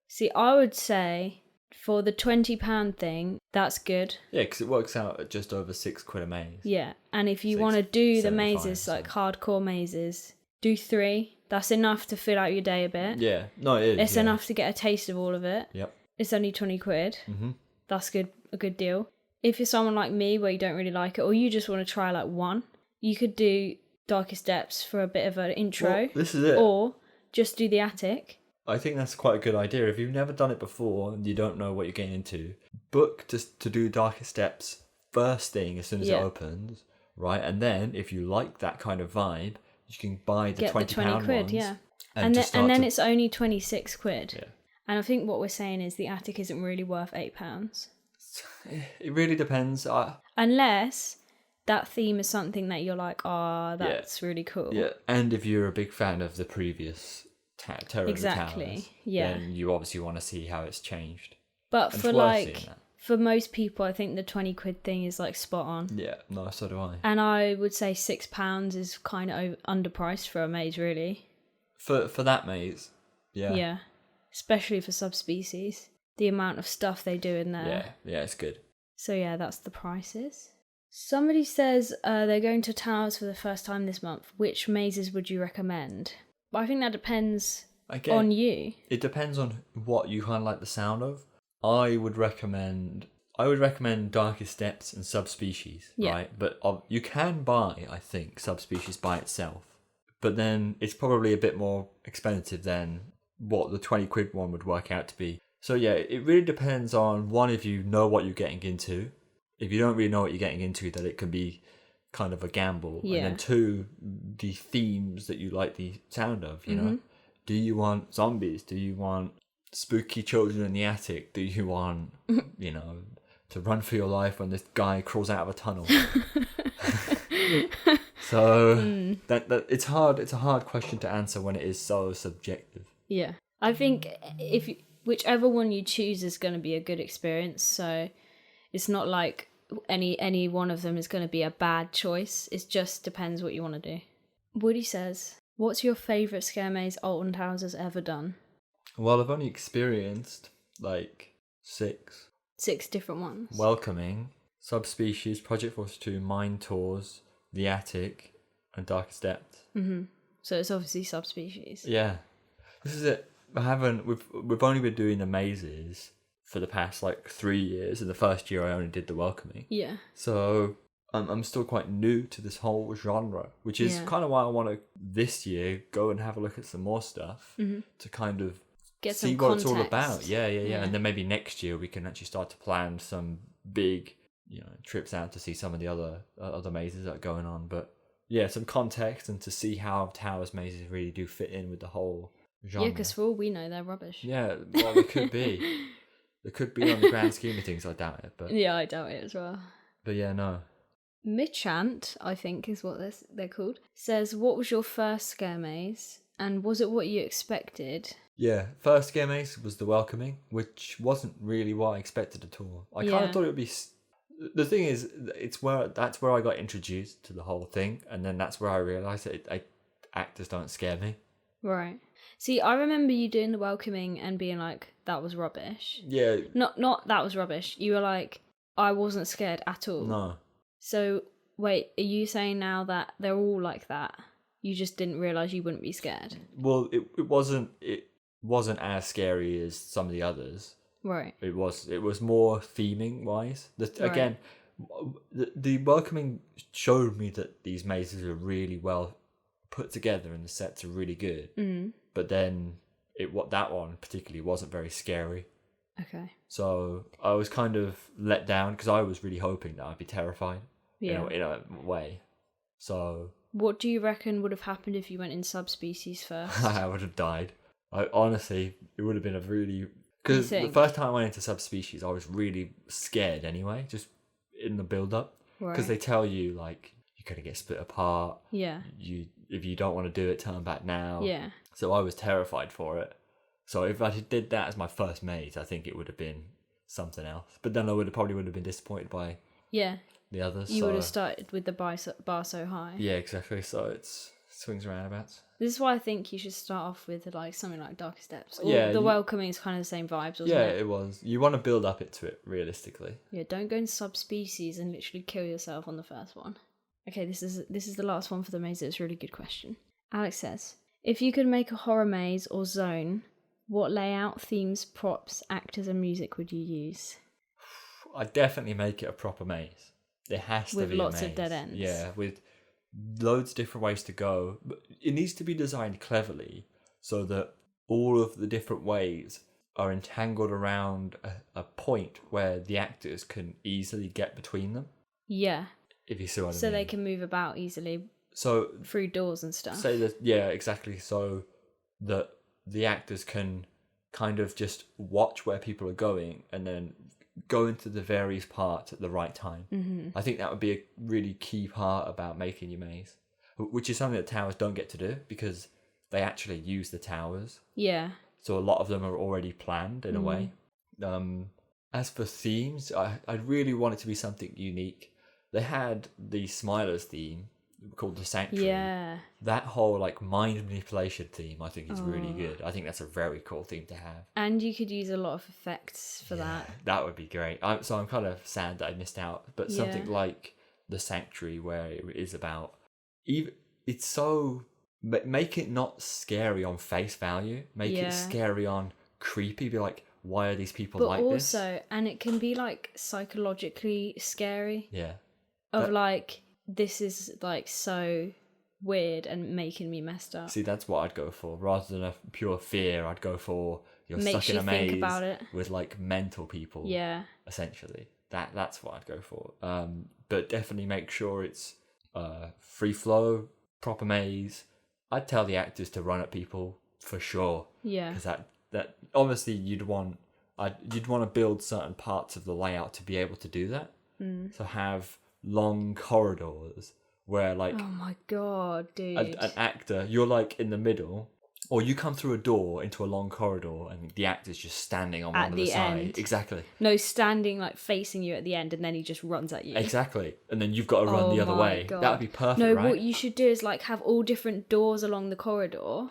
See, I would say for the £20 thing, that's good. Yeah, because it works out at just over 6 quid a maze. Yeah, and if you want to do the 6.75, mazes, like hardcore mazes, do 3. That's enough to fill out your day a bit. Yeah, no, it is. It's enough to get a taste of all of it. Yep. It's only 20 quid. Mm-hmm. That's good, a good deal. If you're someone like me where you don't really like it, or you just want to try like one, you could do Darkest Depths for a bit of an intro. Well, this is it. Or just do the Attic. I think that's quite a good idea. If you've never done it before and you don't know what you're getting into, book to do Darkest Depths first thing as soon as it opens, right? And then if you like that kind of vibe, you can buy the £20 quid, ones. yeah. And then it's only 26 quid. Yeah. And I think what we're saying is the Attic isn't really worth £8. It really depends. Unless that theme is something that you're like, that's really cool. Yeah, and if you're a big fan of the previous Terror of the Towers, then you obviously want to see how it's changed. But for for most people, I think the 20 quid thing is like spot on. Yeah, no, so do I. And I would say £6 is kind of underpriced for a maze, really. For that maze, yeah. Yeah, especially for subspecies. The amount of stuff they do in there. Yeah, it's good. So yeah, that's the prices. Somebody says they're going to Towers for the first time this month. Which mazes would you recommend? But I think that depends on you. It depends on what you kind of like the sound of. I would recommend Darkest Depths and Subspecies, right? But you can buy, I think, Subspecies by itself. But then it's probably a bit more expensive than what the 20 quid one would work out to be. So yeah, it really depends on, one, if you know what you're getting into. If you don't really know what you're getting into, then it can be kind of a gamble. Yeah. And then 2, the themes that you like the sound of, you know? Do you want zombies? Do you want spooky children in the attic? Do you want, to run for your life when this guy crawls out of a tunnel? So that it's hard. It's a hard question to answer when it is so subjective. Yeah, I think whichever one you choose is going to be a good experience. So it's not like any one of them is going to be a bad choice. It just depends what you want to do. Woody says, "What's your favourite scare maze Alton Towers has ever done?" Well, I've only experienced like 6. 6 different ones. Welcoming, Subspecies, Project 42, Mine Tours, The Attic, and Darkest Depths. So it's obviously Subspecies. Yeah, this is it. We've only been doing the mazes for the past like 3 years, and the first year I only did the Welcoming. Yeah. So I'm still quite new to this whole genre, which is kind of why I want to this year go and have a look at some more stuff to kind of get see some what context. it's all about. Yeah. And then maybe next year we can actually start to plan some big, trips out to see some of the other mazes that are going on. But yeah, some context and to see how Towers mazes really do fit in with the whole genre. Yeah, because for all we know, they're rubbish. Yeah, well, it could be. It could be on the grand scheme of things. I doubt it, but Yeah, I doubt it as well. But yeah, no. Michant, I think is what they're called, says, "What was your first scare maze, and was it what you expected?" Yeah, first scare maze was the Welcoming, which wasn't really what I expected at all. I kind of thought it would be. The thing is, that's where I got introduced to the whole thing, and then that's where I realised that actors don't scare me. Right. See, I remember you doing the Welcoming and being like, "That was rubbish." Yeah. Not that was rubbish. You were like, "I wasn't scared at all." No. So wait, are you saying now that they're all like that? You just didn't realise you wouldn't be scared? Well, it wasn't as scary as some of the others. Right. It was more theming wise. Again, the Welcoming showed me that these mazes are really well put together and the sets are really good. But then that one particularly wasn't very scary. Okay. So I was kind of let down because I was really hoping that I'd be terrified. Yeah. In a way. So what do you reckon would have happened if you went in Subspecies first? I would have died. Honestly, it would have been a really... Because the first time I went into Subspecies, I was really scared anyway, just in the build-up. Because they tell you, like, you you're going to get split apart. Yeah. If you don't want to do it, turn back now. Yeah. So I was terrified for it. So if I did that as my first maze, I think it would have been something else. But then I probably would have been disappointed by the others. You would have started with the bar so high. Yeah, exactly. So it's swings and roundabouts. This is why I think you should start off with like something like Darkest Depths. Or Yeah, Welcoming is kind of the same vibes, wasn't it? Yeah, it was. You want to build up to it realistically. Yeah, don't go in subspecies and literally kill yourself on the first one. Okay, this is the last one for the maze. It's a really good question. Alex says, if you could make a horror maze or zone, what layout, themes, props, actors and music would you use? I'd definitely make it a proper maze. There has to be a maze. With lots of dead ends. Yeah, with loads of different ways to go. But it needs to be designed cleverly so that all of the different ways are entangled around a point where the actors can easily get between them. Yeah. If you see what I mean. So they can move about easily. So through doors and stuff. Say that, yeah, exactly. So that the actors can kind of just watch where people are going and then go into the various parts at the right time. Mm-hmm. I think that would be a really key part about making your maze, which is something that towers don't get to do because they actually use the towers. Yeah. So a lot of them are already planned in a way. As for themes, I'd really want it to be something unique. They had the Smilers theme called the Sanctuary. Yeah. That whole like mind manipulation theme I think is really good. I think that's a very cool theme to have. And you could use a lot of effects for that. That would be great. So I'm kind of sad that I missed out. But something like the Sanctuary where it is about it's so make it not scary on face value. Make it scary on creepy. Be like, why are these people like this? But also, and it can be like psychologically scary. Yeah. Of like, this is like so weird and making me messed up. See, that's what I'd go for. Rather than a pure fear, I'd go for Makes stuck in a maze think about it. with like mental people. Yeah. Essentially. That's what I'd go for. But definitely make sure it's free flow, proper maze. I'd tell the actors to run at people for sure. Yeah. Because that obviously you'd want to build certain parts of the layout to be able to do that. So have long corridors where like, oh my god, dude, an actor, you're like in the middle, or you come through a door into a long corridor and the actor's just standing on one of the side. Exactly. No, standing like facing you at the end and then he just runs at you. Exactly. And then you've got to run the other way. God. That would be perfect. No, right? What you should do is like have all different doors along the corridor.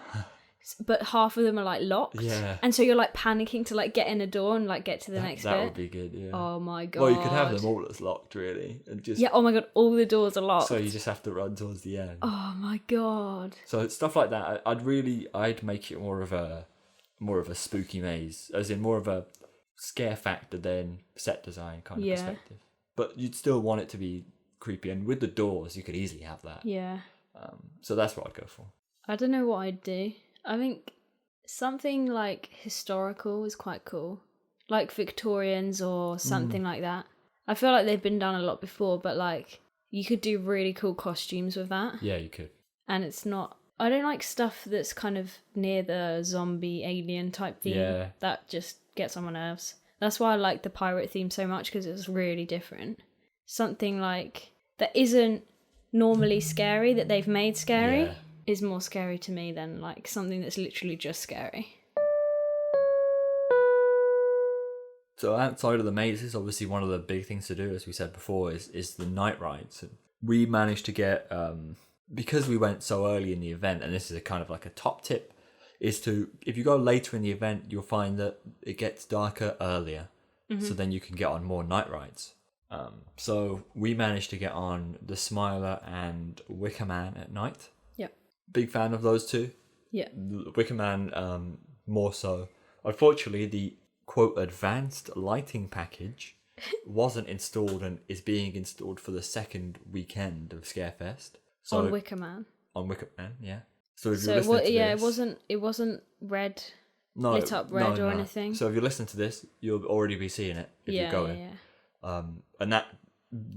But half of them are like locked. Yeah. And so you're like panicking to like get in a door and like get to the next bit. That would be good, yeah. Oh my god. Well, you could have them all as locked really. And just oh my god, all the doors are locked. So you just have to run towards the end. Oh my god. So stuff like that, I'd make it more of a spooky maze. As in more of a scare factor than set design kind of perspective. But you'd still want it to be creepy. And with the doors, you could easily have that. Yeah. So that's what I'd go for. I don't know what I'd do. I think something like historical is quite cool. Like Victorians or something like that. I feel like they've been done a lot before, but like you could do really cool costumes with that. Yeah, you could. And it's not... I don't like stuff that's kind of near the zombie alien type theme. Yeah. That just gets on my nerves. That's why I like the pirate theme so much, because it's really different. Something like that isn't normally scary, that they've made scary. Yeah. Is more scary to me than like something that's literally just scary. So outside of the mazes, obviously one of the big things to do, as we said before, is the night rides. And we managed to get, because we went so early in the event, and this is a kind of like a top tip, is to, if you go later in the event, you'll find that it gets darker earlier. Mm-hmm. So then you can get on more night rides. So we managed to get on the Smiler and Wicker Man at night. Big fan of those two. Yeah. Wicker Man, more so. Unfortunately, the quote advanced lighting package wasn't installed and is being installed for the second weekend of Scarefest. So on Wicker Man. On Wicker Man, yeah. So if you're listening to this, it wasn't lit up red or anything. So if you're listening to this, you'll already be seeing it if you're going. Yeah. And that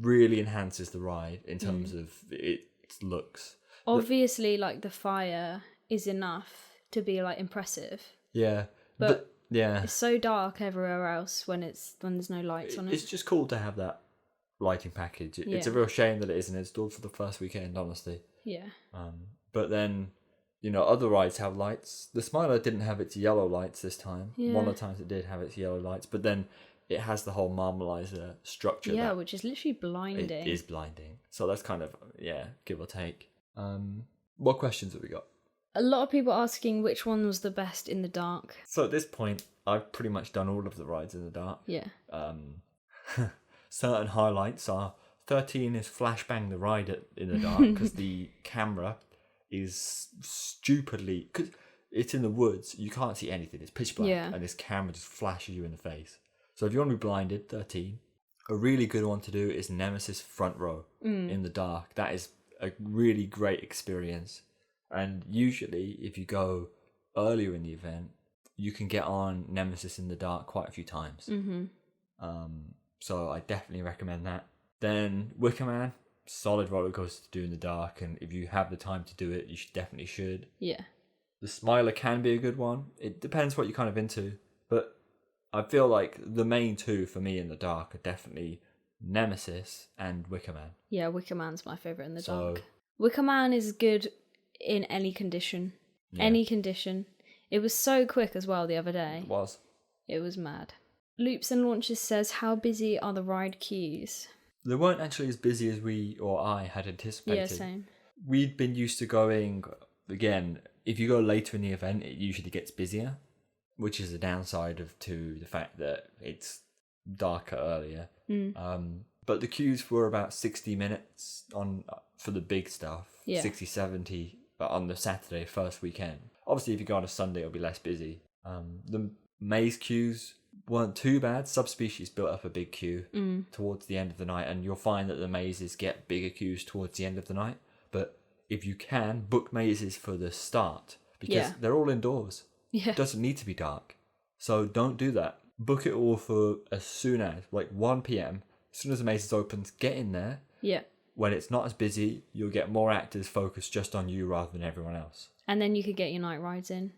really enhances the ride in terms of its looks. Obviously, like, the fire is enough to be, like, impressive. Yeah. But yeah. It's so dark everywhere else when there's no lights on it. It's just cool to have that lighting package. It's a real shame that it isn't installed for the first weekend, honestly. Yeah. But then, other rides have lights. The Smiler didn't have its yellow lights this time. Yeah. One of the times it did have its yellow lights, but then it has the whole Marmalizer structure. Yeah, which is literally blinding. It is blinding. So that's kind of, give or take. What questions have we got? A lot of people asking which one was the best in the dark. So at this point, I've pretty much done all of the rides in the dark. Yeah. Certain highlights are 13 is Flashbang the ride in the dark because the camera is stupidly... Because it's in the woods, you can't see anything. It's pitch black and this camera just flashes you in the face. So if you want to be blinded, 13. A really good one to do is Nemesis Front Row in the dark. That is a really great experience. And usually, if you go earlier in the event, you can get on Nemesis in the dark quite a few times. Mm-hmm. So I definitely recommend that. Then Wicker Man, solid roller coaster to do in the dark, and if you have the time to do it, you definitely should. Yeah. The Smiler can be a good one. It depends what you're kind of into, but I feel like the main two for me in the dark are definitely Nemesis and Wicker Man. Yeah, Wicker Man's my favourite in the dark. Wicker Man is good in any condition. Yeah. Any condition. It was so quick as well the other day. It was. It was mad. Loops and Launches says, how busy are the ride queues? They weren't actually as busy as I had anticipated. Yeah, same. We'd been used to going, again, if you go later in the event, it usually gets busier, which is a downside to the fact that it's darker earlier. But the queues were about 60 minutes for the big stuff, 60, 70 on the Saturday, first weekend. Obviously, if you go on a Sunday, it'll be less busy. The maze queues weren't too bad. Subspecies built up a big queue towards the end of the night, and you'll find that the mazes get bigger queues towards the end of the night. But if you can, book mazes for the start, because they're all indoors. Yeah. It doesn't need to be dark. So don't do that. Book it all for as soon as, 1 p.m. As soon as the mazes opens, get in there. Yeah. When it's not as busy, you'll get more actors focused just on you rather than everyone else. And then you could get your night rides in.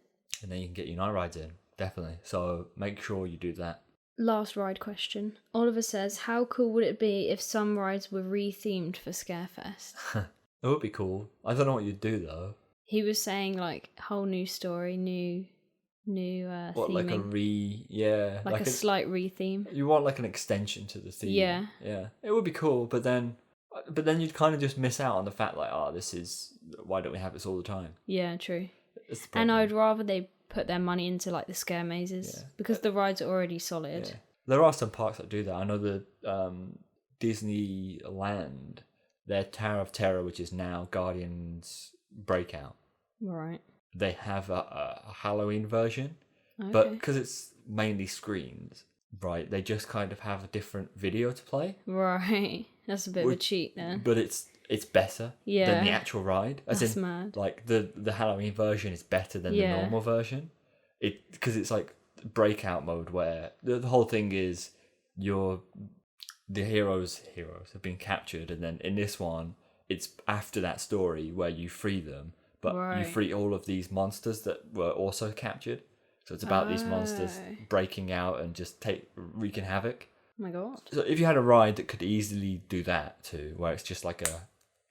Definitely. So make sure you do that. Last ride question. Oliver says, how cool would it be if some rides were re-themed for Scarefest? It would be cool. I don't know what you'd do though. He was saying whole new story, new what, theming. Like a slight re-theme. You want an extension to the theme. Yeah. Yeah. It would be cool, but then you'd kind of just miss out on the fact why don't we have this all the time? Yeah, true. And I'd rather they put their money into the scare mazes because the rides are already solid. Yeah. There are some parks that do that. I know the Disneyland, their Tower of Terror, which is now Guardians Breakout. Right. They have a Halloween version, but because it's mainly screens, right, they just kind of have a different video to play. Right. That's a bit of a cheat there. But it's better than the actual ride. That's mad. The Halloween version is better than the normal version. Because it's breakout mode where the whole thing is the heroes have been captured, and then in this one it's after that story where you free them, but you free all of these monsters that were also captured. So it's about these monsters breaking out and just wreaking havoc. Oh my god. So if you had a ride that could easily do that too, where it's just a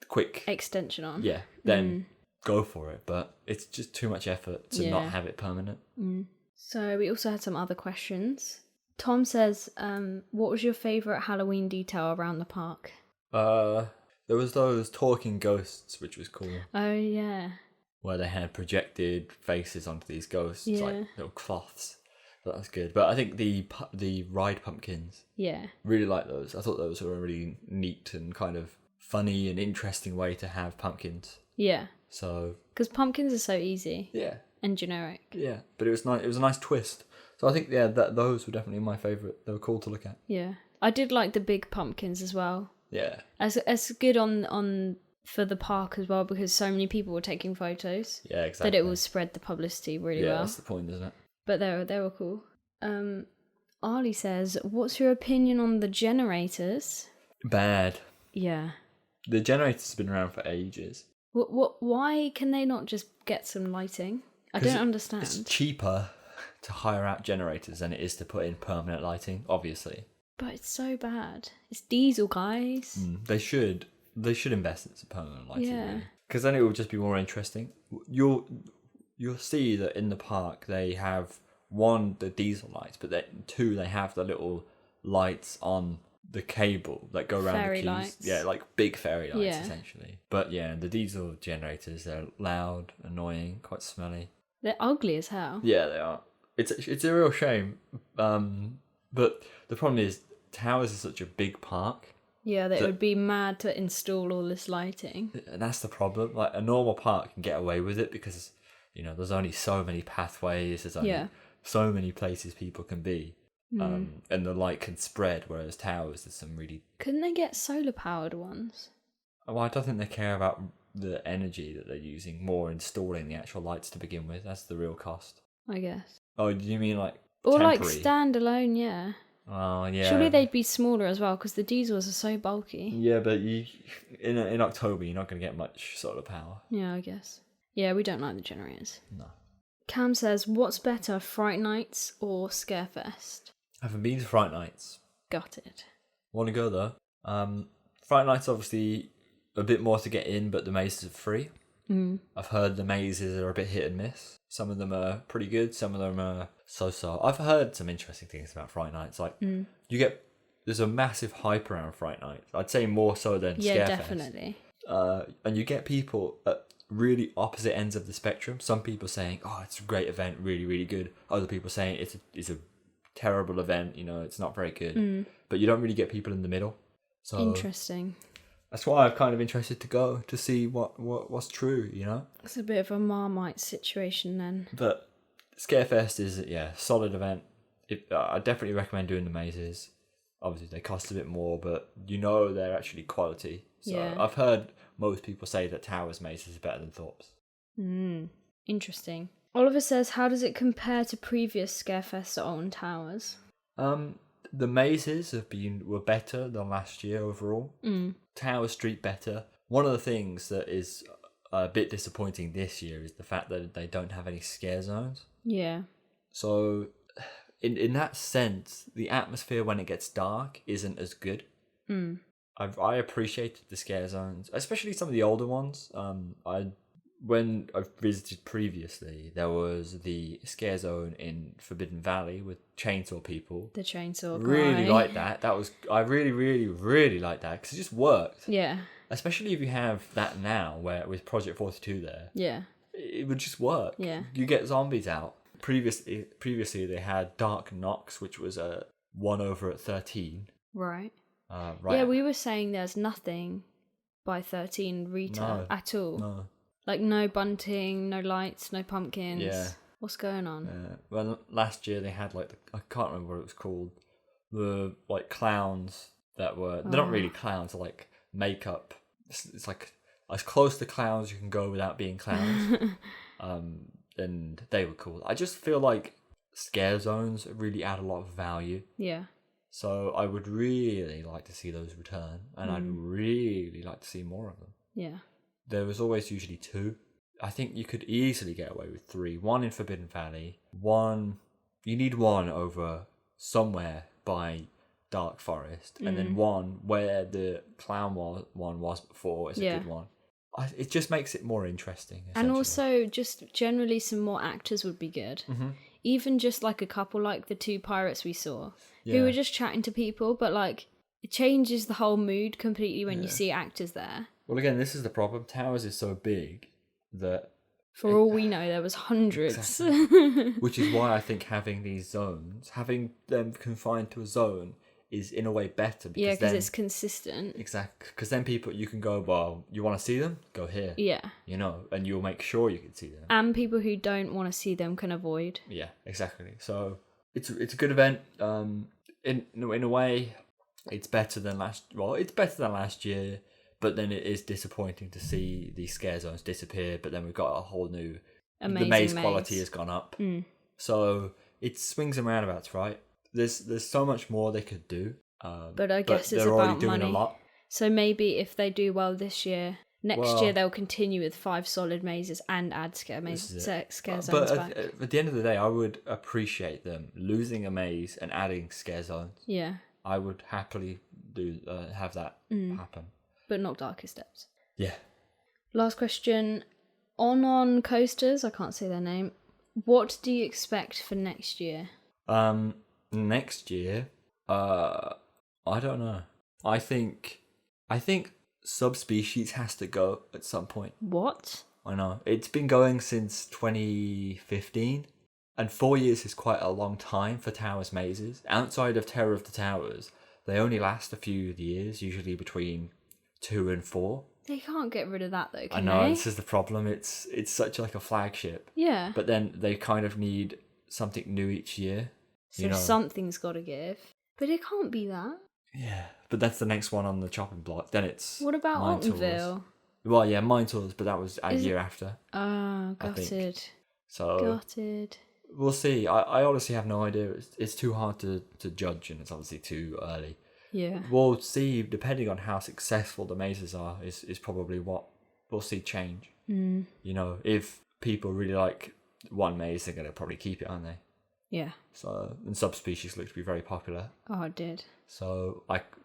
quick extension on, then go for it. But it's just too much effort to not have it permanent. So we also had some other questions. Tom says, what was your favourite Halloween detail around the park? There was those talking ghosts, which was cool. Oh yeah. Where they had projected faces onto these ghosts, like little cloths. So that was good. But I think the ride pumpkins. Yeah. Really like those. I thought those were a really neat and kind of funny and interesting way to have pumpkins. Yeah. So. Because pumpkins are so easy. Yeah. And generic. Yeah, but it was nice. It was a nice twist. So I think those were definitely my favourite. They were cool to look at. Yeah, I did like the big pumpkins as well. Yeah. As good on for the park as well, because so many people were taking photos. Yeah, exactly. That it will spread the publicity really well. Yeah, that's the point, isn't it? But they were cool. Ali says, "What's your opinion on the generators?" Bad. Yeah. The generators have been around for ages. Why can they not just get some lighting? I don't understand. It's cheaper to hire out generators than it is to put in permanent lighting, obviously. But it's so bad. It's diesel, guys. They should invest in some permanent lighting. Yeah. Because then it will just be more interesting. You'll see that in the park they have one, the diesel lights, but then two, they have the little lights on the cable that go around Fairy the quays. lights. Yeah, like big fairy lights Yeah. essentially. But yeah, the diesel generators, they're loud, annoying, quite smelly. They're ugly as hell. Yeah, they are. It's a real shame. But the problem is Towers is such a big park. Yeah, they would be mad to install all this lighting. And that's the problem. Like a normal park can get away with it because, there's only so many pathways, there's only so many places people can be. And the light can spread, whereas Towers, there's some really... Couldn't they get solar powered ones? Well, I don't think they care about the energy that they're using, more installing the actual lights to begin with. That's the real cost. I guess. Oh, do you mean like Or temporary? like standalone, yeah. Oh, yeah. Surely they'd be smaller as well because the diesels are so bulky. Yeah, but in October, you're not going to get much solar power. Yeah, I guess. Yeah, we don't like the generators. No. Cam says, what's better, Fright Nights or Scarefest? I haven't been to Fright Nights. Gutted. Want to go though. Fright Nights obviously a bit more to get in, but the mazes are free. I've heard the mazes are a bit hit and miss. Some of them are pretty good, some of them are so-so. I've heard some interesting things about Fright Nights. Like there's a massive hype around Fright Nights. I'd say more so than Scarefest. Yeah, definitely. And you get people at really opposite ends of the spectrum. Some people saying, "Oh, it's a great event, really, really good." Other people saying it's a terrible event. It's not very good. But you don't really get people in the middle. So Interesting. that's why I'm kind of interested to go to see what's true. It's a bit of a Marmite situation then. But Scarefest is solid event. I definitely recommend doing the mazes. Obviously, they cost a bit more, but they're actually quality. So Yeah. I've heard most people say that Towers mazes are better than Thorpe's. Interesting. Oliver says, how does it compare to previous Scarefests at Alton Towers? The mazes were better than last year overall. Tower Street better. One of the things that is a bit disappointing this year is the fact that they don't have any scare zones. Yeah. So in that sense, the atmosphere when it gets dark isn't as good. I appreciated the scare zones, especially some of the older ones. When I visited previously, there was the scare zone in Forbidden Valley with chainsaw people. The chainsaw guy. Really liked that. I really, really, really liked that because it just worked. Yeah. Especially if you have that now, where with Project 42 there. Yeah. It would just work. Yeah. You get zombies out. Previously they had Dark Knocks, which was a 1/13. Right. Right. Yeah, we were saying there's nothing by 13 retail at all. No. Like no bunting, no lights, no pumpkins. Yeah. What's going on? Well, last year they had I can't remember what it was called. The clowns that were they're not really clowns, they're like makeup. It's like as close to clowns you can go without being clowns. And they were cool. I just feel like scare zones really add a lot of value. Yeah. So I would really like to see those return, and I'd really like to see more of them. Yeah. There was always usually 2. I think you could easily get away with 3. 1 in Forbidden Valley. You need 1 over somewhere by Dark Forest, and then 1 where the clown one was before is a good one. It just makes it more interesting. And also, just generally, some more actors would be good. Even just like a couple, like the 2 pirates we saw, who were just chatting to people, but it changes the whole mood completely when you see actors there. Well, again, this is the problem. Towers is so big that... For all we know, there was hundreds. Exactly. Which is why I think having these zones, having them confined to a zone, is in a way better. Because it's consistent. Exactly. Because then you can go, well, you want to see them? Go here. Yeah. And you'll make sure you can see them. And people who don't want to see them can avoid. Yeah, exactly. So it's a good event. In a way, it's better than last year. But then it is disappointing to see these scare zones disappear. But then we've got a whole new... Amazing the maze quality has gone up. So it swings and roundabouts, right? There's so much more they could do. But I guess it's they're about already doing money. a lot. So maybe if they do well this year, next year they'll continue with 5 solid mazes and add scare zones back. At the end of the day, I would appreciate them losing a maze and adding scare zones. Yeah. I would happily have that happen. But not Darkest Depths. Yeah. Last question. On Coasters, I can't say their name. What do you expect for next year? Next year, I don't know. I think Subspecies has to go at some point. What? I know. It's been going since 2015, and 4 years is quite a long time for Towers mazes. Outside of Terror of the Towers, they only last a few years, usually between 2 and 4. They can't get rid of that though, I can know, they? this is the problem. It's such like a flagship. Yeah. But then they kind of need something new each year. So something's got to give. But it can't be that. Yeah, but that's the next one on the chopping block. Then it's What about Mine Tours. Altonville? Well, yeah, Mine Tours, but that was a Is year after. Oh, I think. gutted. So Gutted. we'll see. I honestly have no idea. It's too hard to judge, and it's obviously too early. Yeah. We'll see, depending on how successful the mazes are, is probably what we'll see change. Mm. You know, if people really like one maze, they're going to probably keep it, aren't they? Yeah. So, and Subspecies look to be very popular. Oh, it did. So,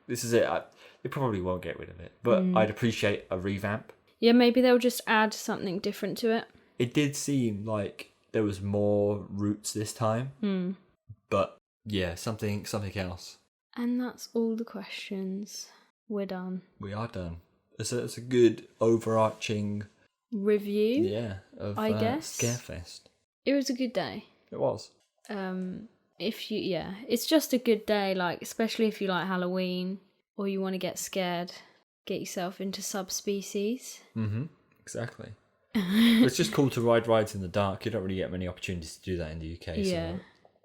this is it. They probably won't get rid of it. But I'd appreciate a revamp. Yeah, maybe they'll just add something different to it. It did seem like there was more routes this time. Mm. But, yeah, something else. And that's all the questions. We're done. We are done. It's a good overarching Review? Yeah, of I guess. Scarefest. It was a good day. It was. It's just a good day, like, especially if you like Halloween or you want to get scared, get yourself into Subspecies. Mm-hmm. Exactly. It's just cool to ride rides in the dark. You don't really get many opportunities to do that in the UK. Yeah.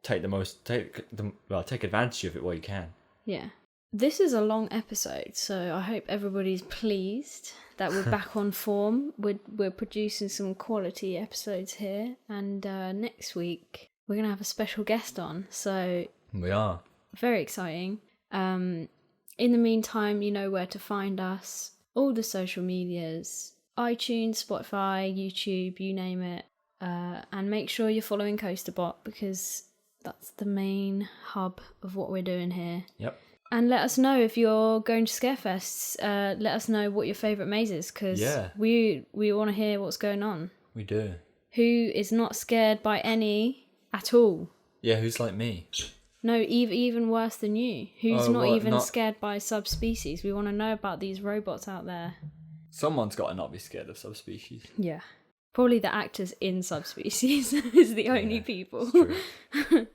So take advantage of it while you can. Yeah. This is a long episode, so I hope everybody's pleased that we're back on form. We're producing some quality episodes here, and next week we're gonna have a special guest on. So we are very exciting. In the meantime, you know where to find us. All the social medias: iTunes, Spotify, YouTube, you name it. And make sure you're following Coasterbot because that's the main hub of what we're doing here. Yep. And let us know if you're going to Scarefest. Let us know what your favourite maze is, because we want to hear what's going on. We do. Who is not scared by any at all? Yeah, who's like me? No, even worse than you. Who's not scared by Subspecies? We want to know about these robots out there. Someone's got to not be scared of Subspecies. Yeah. Probably the actors in Subspecies is the only people. It's true.